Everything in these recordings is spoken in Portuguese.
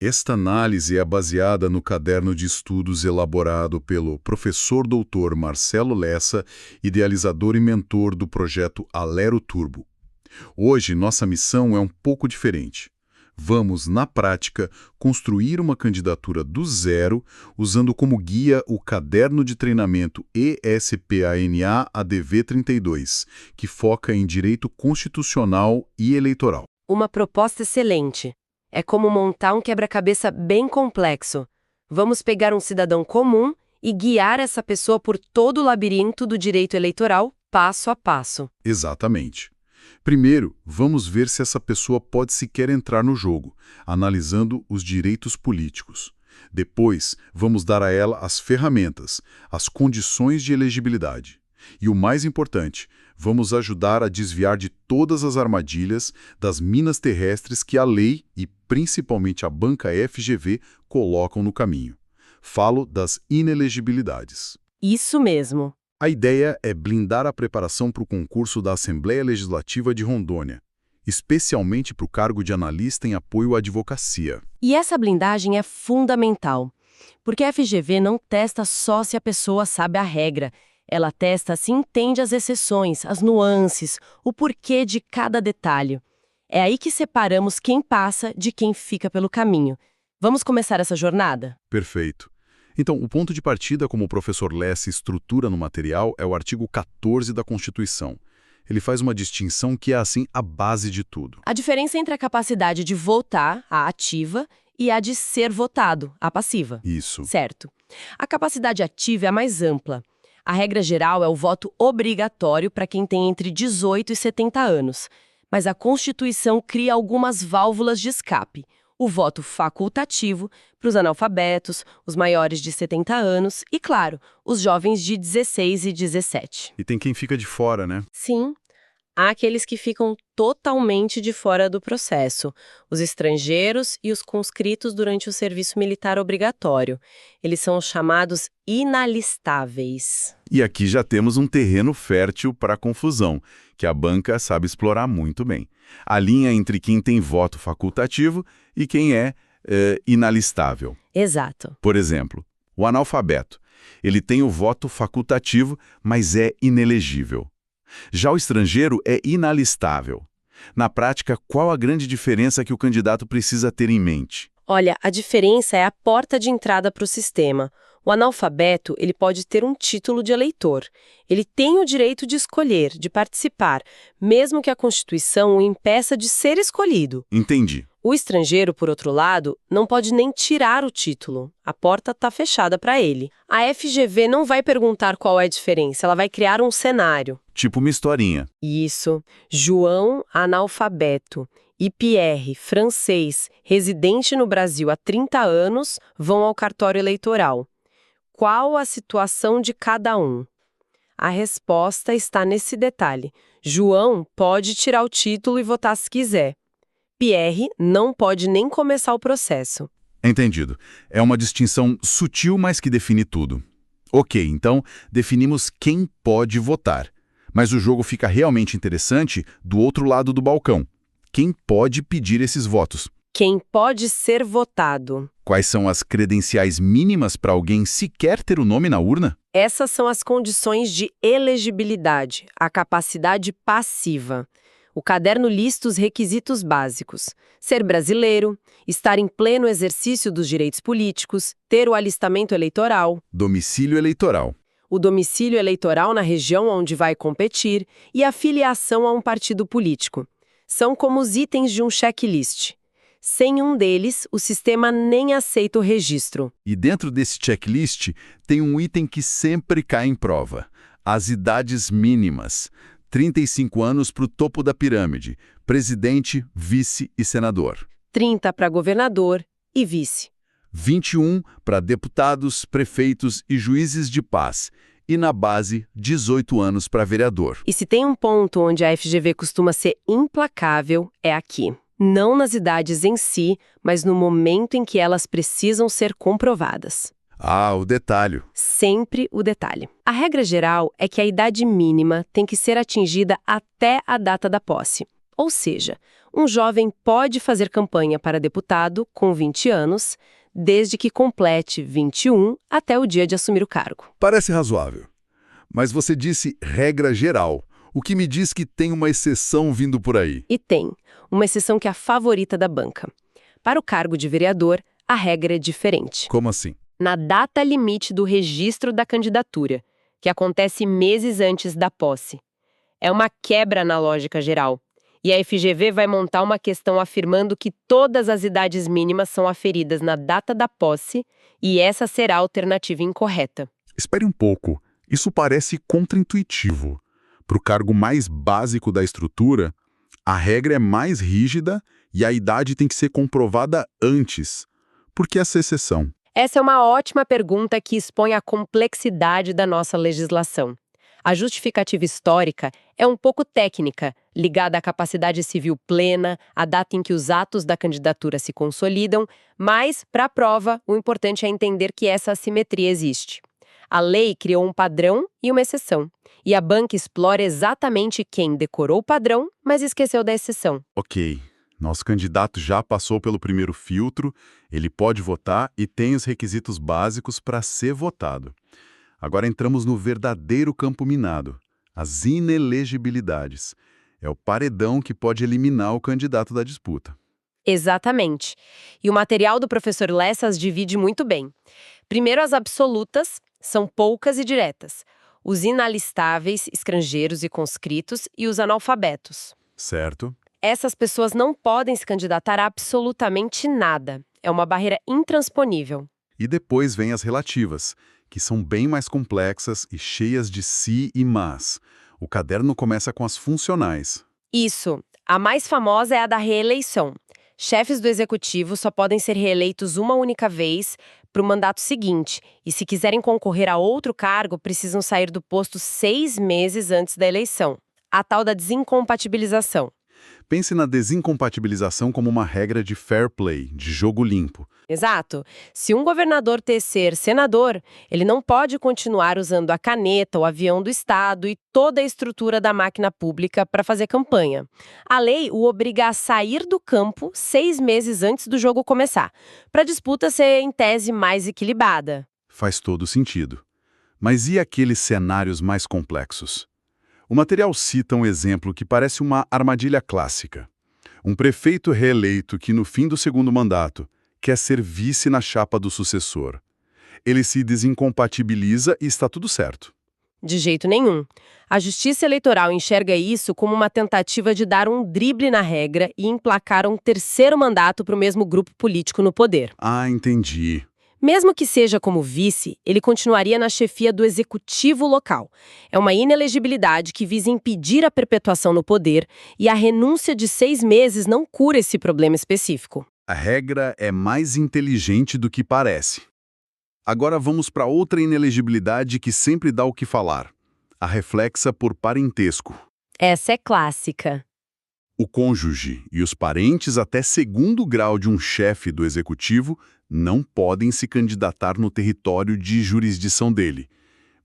Esta análise é baseada no caderno de estudos elaborado pelo professor doutor Marcelo Lessa, idealizador e mentor do projeto Alero Turbo. Hoje, nossa missão é um pouco diferente. Vamos, na prática, construir uma candidatura do zero, usando como guia o Caderno de Treinamento ESPANA-ADV 32, que foca em direito constitucional e eleitoral. Uma proposta excelente. É como montar um quebra-cabeça bem complexo. Vamos pegar um cidadão comum e guiar essa pessoa por todo o labirinto do direito eleitoral, passo a passo. Exatamente. Primeiro, vamos ver se essa pessoa pode sequer entrar no jogo, analisando os direitos políticos. Depois, vamos dar a ela as ferramentas, as condições de elegibilidade. E o mais importante, vamos ajudar a desviar de todas as armadilhas das minas terrestres que a lei e principalmente a banca FGV colocam no caminho. Falo das inelegibilidades. Isso mesmo. A ideia é blindar a preparação para o concurso da Assembleia Legislativa de Rondônia, especialmente para o cargo de analista em apoio à advocacia. E essa blindagem é fundamental, porque a FGV não testa só se a pessoa sabe a regra, ela testa se entende as exceções, as nuances, o porquê de cada detalhe. É aí que separamos quem passa de quem fica pelo caminho. Vamos começar essa jornada? Perfeito. Então, o ponto de partida, como o professor Lessa estrutura no material, é o artigo 14 da Constituição. Ele faz uma distinção que é, assim, a base de tudo. A diferença entre a capacidade de votar, a ativa, e a de ser votado, a passiva. Isso. Certo. A capacidade ativa é a mais ampla. A regra geral é o voto obrigatório para quem tem entre 18 e 70 anos. Mas a Constituição cria algumas válvulas de escape. O voto facultativo para os analfabetos, os maiores de 70 anos e, claro, os jovens de 16 e 17. E tem quem fica de fora, né? Sim, há aqueles que ficam totalmente de fora do processo, os estrangeiros e os conscritos durante o serviço militar obrigatório. Eles são os chamados inalistáveis. E aqui já temos um terreno fértil para a confusão, que a banca sabe explorar muito bem. A linha entre quem tem voto facultativo e quem é inalistável. Exato. Por exemplo, o analfabeto. Ele tem o voto facultativo, mas é inelegível. Já o estrangeiro é inalistável. Na prática, qual a grande diferença que o candidato precisa ter em mente? Olha, a diferença é a porta de entrada para o sistema. O analfabeto, ele pode ter um título de eleitor. Ele tem o direito de escolher, de participar, mesmo que a Constituição o impeça de ser escolhido. Entendi. O estrangeiro, por outro lado, não pode nem tirar o título. A porta está fechada para ele. A FGV não vai perguntar qual é a diferença, ela vai criar um cenário. Tipo uma historinha. Isso. João, analfabeto, e Pierre, francês, residente no Brasil há 30 anos, vão ao cartório eleitoral. Qual a situação de cada um? A resposta está nesse detalhe. João pode tirar o título e votar se quiser. Pierre não pode nem começar o processo. Entendido. É uma distinção sutil, mas que define tudo. Ok, então definimos quem pode votar. Mas o jogo fica realmente interessante do outro lado do balcão. Quem pode pedir esses votos? Quem pode ser votado? Quais são as credenciais mínimas para alguém sequer ter o nome na urna? Essas são as condições de elegibilidade, a capacidade passiva. O caderno lista os requisitos básicos: ser brasileiro, estar em pleno exercício dos direitos políticos, ter o alistamento eleitoral, Domicílio eleitoral. o domicílio eleitoral na região onde vai competir e a filiação a um partido político. São como os itens de um checklist. Sem um deles, o sistema nem aceita o registro. E dentro desse checklist tem um item que sempre cai em prova: as idades mínimas. 35 anos para o topo da pirâmide, presidente, vice e senador. 30 para governador e vice. 21 para deputados, prefeitos e juízes de paz. E na base, 18 anos para vereador. E se tem um ponto onde a FGV costuma ser implacável, é aqui. Não nas idades em si, mas no momento em que elas precisam ser comprovadas. Ah, o detalhe. Sempre o detalhe. A regra geral é que a idade mínima tem que ser atingida até a data da posse. Ou seja, um jovem pode fazer campanha para deputado com 20 anos, desde que complete 21 até o dia de assumir o cargo. Parece razoável. Mas você disse regra geral, o que me diz que tem uma exceção vindo por aí. E tem uma exceção que é a favorita da banca. Para o cargo de vereador, a regra é diferente. Como assim? Na data limite do registro da candidatura, que acontece meses antes da posse. É uma quebra na lógica geral. E a FGV vai montar uma questão afirmando que todas as idades mínimas são aferidas na data da posse e essa será a alternativa incorreta. Espere um pouco. Isso parece contraintuitivo. Para o cargo mais básico da estrutura, a regra é mais rígida e a idade tem que ser comprovada antes. Por que essa exceção? Essa é uma ótima pergunta que expõe a complexidade da nossa legislação. A justificativa histórica é um pouco técnica, ligada à capacidade civil plena, à data em que os atos da candidatura se consolidam, mas, para a prova, o importante é entender que essa assimetria existe. A lei criou um padrão e uma exceção, e a banca explora exatamente quem decorou o padrão, mas esqueceu da exceção. Ok, nosso candidato já passou pelo primeiro filtro, ele pode votar e tem os requisitos básicos para ser votado. Agora entramos no verdadeiro campo minado, as inelegibilidades. É o paredão que pode eliminar o candidato da disputa. Exatamente. E o material do professor Lessa as divide muito bem. Primeiro, as absolutas são poucas e diretas. Os inalistáveis, estrangeiros e conscritos, e os analfabetos. Certo. Essas pessoas não podem se candidatar a absolutamente nada. É uma barreira intransponível. E depois vem as relativas, que são bem mais complexas e cheias de si e mas. O caderno começa com as funcionais. Isso. A mais famosa é a da reeleição. Chefes do executivo só podem ser reeleitos uma única vez para o mandato seguinte, e se quiserem concorrer a outro cargo, precisam sair do posto 6 meses antes da eleição. A tal da desincompatibilização. Pense na desincompatibilização como uma regra de fair play, de jogo limpo. Exato. Se um governador ser senador, ele não pode continuar usando a caneta, o avião do Estado e toda a estrutura da máquina pública para fazer campanha. A lei o obriga a sair do campo 6 meses antes do jogo começar, para a disputa ser, em tese, mais equilibrada. Faz todo sentido. Mas e aqueles cenários mais complexos? O material cita um exemplo que parece uma armadilha clássica. Um prefeito reeleito que, no fim do segundo mandato, quer ser vice na chapa do sucessor. Ele se desincompatibiliza e está tudo certo. De jeito nenhum. A Justiça Eleitoral enxerga isso como uma tentativa de dar um drible na regra e emplacar um terceiro mandato para o mesmo grupo político no poder. Ah, entendi. Mesmo que seja como vice, ele continuaria na chefia do executivo local. É uma inelegibilidade que visa impedir a perpetuação no poder e a renúncia de 6 meses não cura esse problema específico. A regra é mais inteligente do que parece. Agora vamos para outra inelegibilidade que sempre dá o que falar. A reflexa por parentesco. Essa é clássica. O cônjuge e os parentes até segundo grau de um chefe do executivo não podem se candidatar no território de jurisdição dele.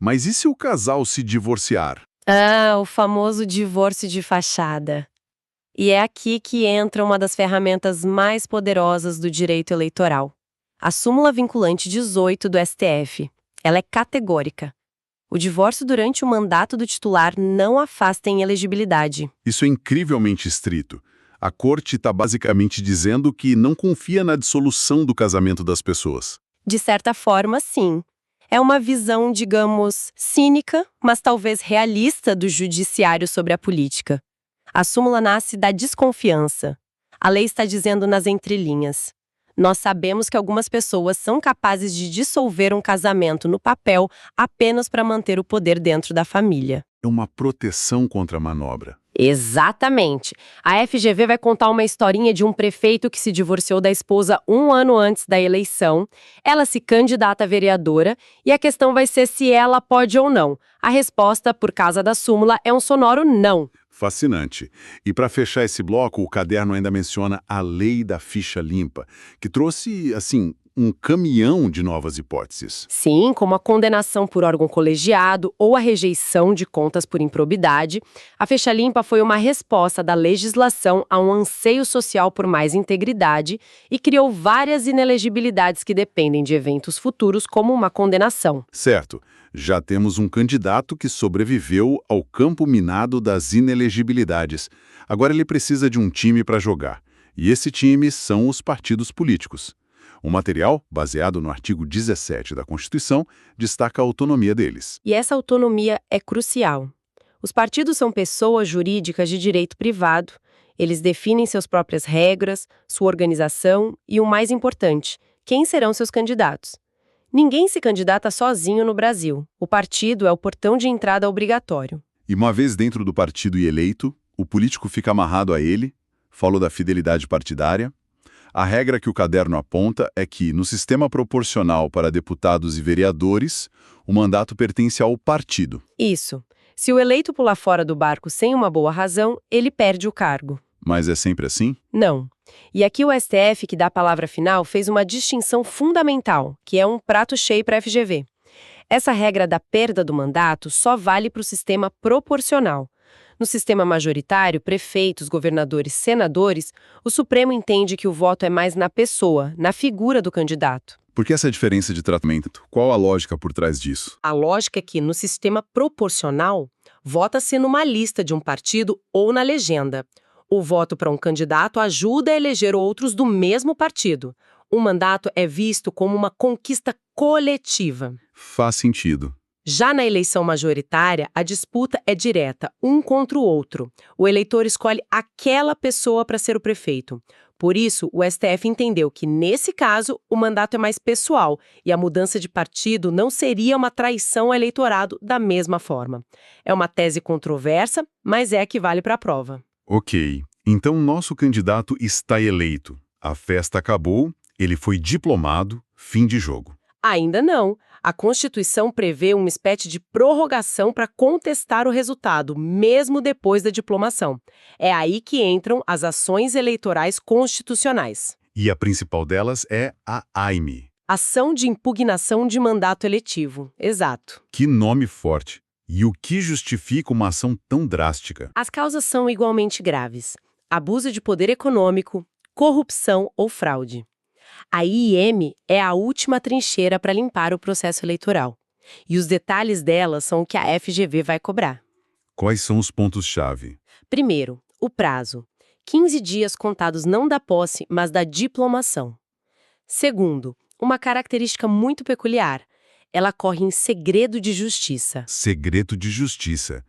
Mas e se o casal se divorciar? Ah, o famoso divórcio de fachada. E é aqui que entra uma das ferramentas mais poderosas do direito eleitoral. A súmula vinculante 18 do STF. Ela é categórica. O divórcio durante o mandato do titular não afasta a inelegibilidade. Isso é incrivelmente estrito. A corte está basicamente dizendo que não confia na dissolução do casamento das pessoas. De certa forma, sim. É uma visão, digamos, cínica, mas talvez realista do judiciário sobre a política. A súmula nasce da desconfiança. A lei está dizendo nas entrelinhas. Nós sabemos que algumas pessoas são capazes de dissolver um casamento no papel apenas para manter o poder dentro da família. É uma proteção contra a manobra. Exatamente. A FGV vai contar uma historinha de um prefeito que se divorciou da esposa 1 ano antes da eleição. Ela se candidata a vereadora e a questão vai ser se ela pode ou não. A resposta, por causa da súmula, é um sonoro não. Fascinante. E para fechar esse bloco, o caderno ainda menciona a lei da ficha limpa, que trouxe, assim, um caminhão de novas hipóteses. Sim, como a condenação por órgão colegiado ou a rejeição de contas por improbidade, a Ficha Limpa foi uma resposta da legislação a um anseio social por mais integridade e criou várias inelegibilidades que dependem de eventos futuros, como uma condenação. Certo. Já temos um candidato que sobreviveu ao campo minado das inelegibilidades. Agora ele precisa de um time para jogar. E esse time são os partidos políticos. O material, baseado no artigo 17 da Constituição, destaca a autonomia deles. E essa autonomia é crucial. Os partidos são pessoas jurídicas de direito privado. Eles definem suas próprias regras, sua organização e, o mais importante, quem serão seus candidatos. Ninguém se candidata sozinho no Brasil. O partido é o portão de entrada obrigatório. E uma vez dentro do partido e eleito, o político fica amarrado a ele, falo da fidelidade partidária. A regra que o caderno aponta é que, no sistema proporcional para deputados e vereadores, o mandato pertence ao partido. Isso. Se o eleito pular fora do barco sem uma boa razão, ele perde o cargo. Mas é sempre assim? Não. E aqui o STF, que dá a palavra final, fez uma distinção fundamental, que é um prato cheio para a FGV. Essa regra da perda do mandato só vale para o sistema proporcional. No sistema majoritário, prefeitos, governadores, senadores, o Supremo entende que o voto é mais na pessoa, na figura do candidato. Por que essa diferença de tratamento? Qual a lógica por trás disso? A lógica é que, no sistema proporcional, vota-se numa lista de um partido ou na legenda. O voto para um candidato ajuda a eleger outros do mesmo partido. O mandato é visto como uma conquista coletiva. Faz sentido. Já na eleição majoritária, a disputa é direta, um contra o outro. O eleitor escolhe aquela pessoa para ser o prefeito. Por isso, o STF entendeu que, nesse caso, o mandato é mais pessoal e a mudança de partido não seria uma traição ao eleitorado da mesma forma. É uma tese controversa, mas é a que vale para a prova. Ok, então nosso candidato está eleito. A festa acabou, ele foi diplomado, fim de jogo. Ainda não. A Constituição prevê uma espécie de prorrogação para contestar o resultado, mesmo depois da diplomação. É aí que entram as ações eleitorais constitucionais. E a principal delas é a AIME. Ação de impugnação de mandato eletivo. Exato. Que nome forte! E o que justifica uma ação tão drástica? As causas são igualmente graves: abuso de poder econômico, corrupção ou fraude. A IIM é a última trincheira para limpar o processo eleitoral. E os detalhes dela são o que a FGV vai cobrar. Quais são os pontos-chave? Primeiro, o prazo. 15 dias contados não da posse, mas da diplomação. Segundo, uma característica muito peculiar. Ela corre em segredo de justiça. Segredo de justiça.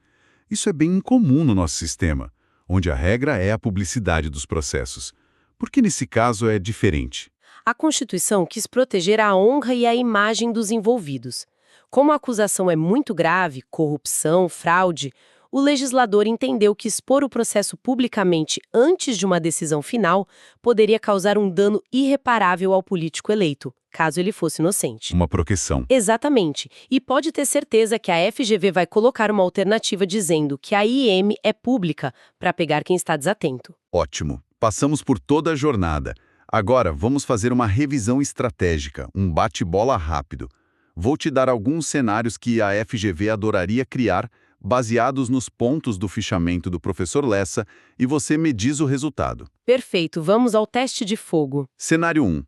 Isso é bem incomum no nosso sistema, onde a regra é a publicidade dos processos. Por que nesse caso é diferente? A Constituição quis proteger a honra e a imagem dos envolvidos. Como a acusação é muito grave, corrupção, fraude, o legislador entendeu que expor o processo publicamente antes de uma decisão final poderia causar um dano irreparável ao político eleito, caso ele fosse inocente. Uma proteção. Exatamente. E pode ter certeza que a FGV vai colocar uma alternativa dizendo que a IM é pública para pegar quem está desatento. Ótimo. Passamos por toda a jornada. Agora, vamos fazer uma revisão estratégica, um bate-bola rápido. Vou te dar alguns cenários que a FGV adoraria criar, baseados nos pontos do fichamento do professor Lessa, e você me diz o resultado. Perfeito, vamos ao teste de fogo. Cenário 1.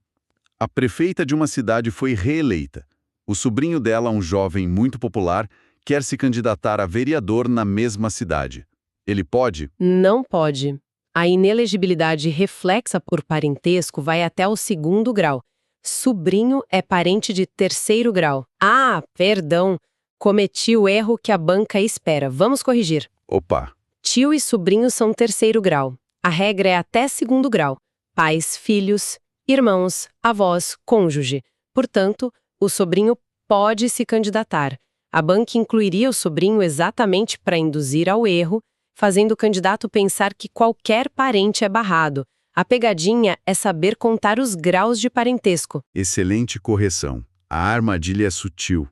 A prefeita de uma cidade foi reeleita. O sobrinho dela, um jovem muito popular, quer se candidatar a vereador na mesma cidade. Ele pode? Não pode. A inelegibilidade reflexa por parentesco vai até o 2º grau. Sobrinho é parente de 3º grau. Ah, perdão. Cometi o erro que a banca espera. Vamos corrigir. Opa! Tio e sobrinho são 3º grau. A regra é até 2º grau. Pais, filhos, irmãos, avós, cônjuge. Portanto, o sobrinho pode se candidatar. A banca incluiria o sobrinho exatamente para induzir ao erro, fazendo o candidato pensar que qualquer parente é barrado. A pegadinha é saber contar os graus de parentesco. Excelente correção. A armadilha é sutil.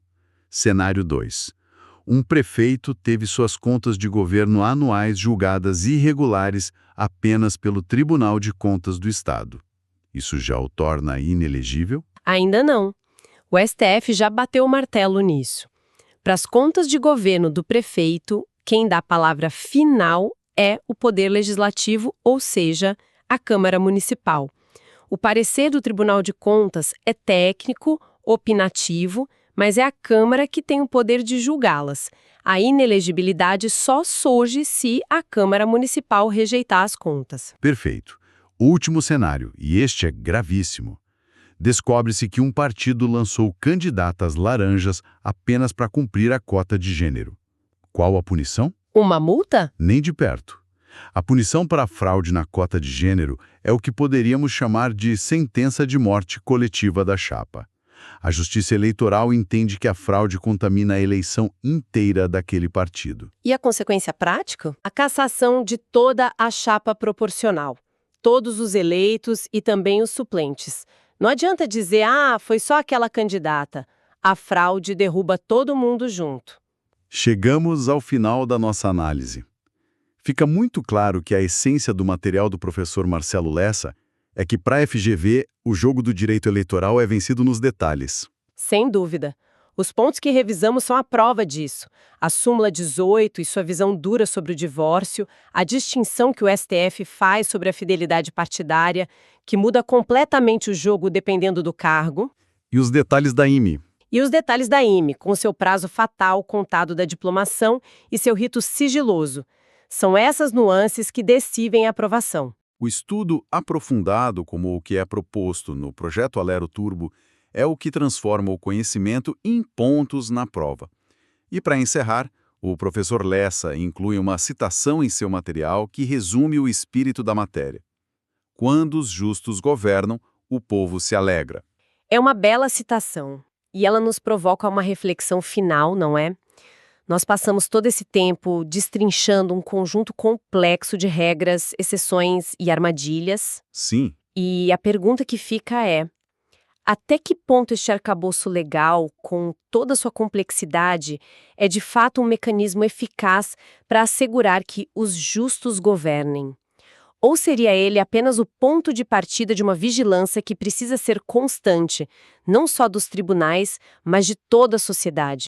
Cenário 2. Um prefeito teve suas contas de governo anuais julgadas irregulares apenas pelo Tribunal de Contas do Estado. Isso já o torna inelegível? Ainda não. O STF já bateu o martelo nisso. Para as contas de governo do prefeito, quem dá a palavra final é o Poder Legislativo, ou seja, a Câmara Municipal. O parecer do Tribunal de Contas é técnico, opinativo, mas é a Câmara que tem o poder de julgá-las. A inelegibilidade só surge se a Câmara Municipal rejeitar as contas. Perfeito. Último cenário, e este é gravíssimo. Descobre-se que um partido lançou candidatas laranjas apenas para cumprir a cota de gênero. Qual a punição? Uma multa? Nem de perto. A punição para a fraude na cota de gênero é o que poderíamos chamar de sentença de morte coletiva da chapa. A Justiça Eleitoral entende que a fraude contamina a eleição inteira daquele partido. E a consequência prática? A cassação de toda a chapa proporcional. Todos os eleitos e também os suplentes. Não adianta dizer, foi só aquela candidata. A fraude derruba todo mundo junto. Chegamos ao final da nossa análise. Fica muito claro que a essência do material do professor Marcelo Lessa é que, para a FGV, o jogo do direito eleitoral é vencido nos detalhes. Sem dúvida. Os pontos que revisamos são a prova disso. A súmula 18 e sua visão dura sobre o divórcio, a distinção que o STF faz sobre a fidelidade partidária, que muda completamente o jogo dependendo do cargo. E os detalhes da IME. E os detalhes da IME, com seu prazo fatal contado da diplomação e seu rito sigiloso. São essas nuances que decidem a aprovação. O estudo aprofundado, como o que é proposto no Projeto Alero Turbo, é o que transforma o conhecimento em pontos na prova. E para encerrar, o professor Lessa inclui uma citação em seu material que resume o espírito da matéria. Quando os justos governam, o povo se alegra. É uma bela citação, e ela nos provoca uma reflexão final, não é? Nós passamos todo esse tempo destrinchando um conjunto complexo de regras, exceções e armadilhas. Sim. E a pergunta que fica é: até que ponto este arcabouço legal, com toda a sua complexidade, é de fato um mecanismo eficaz para assegurar que os justos governem? Ou seria ele apenas o ponto de partida de uma vigilância que precisa ser constante, não só dos tribunais, mas de toda a sociedade?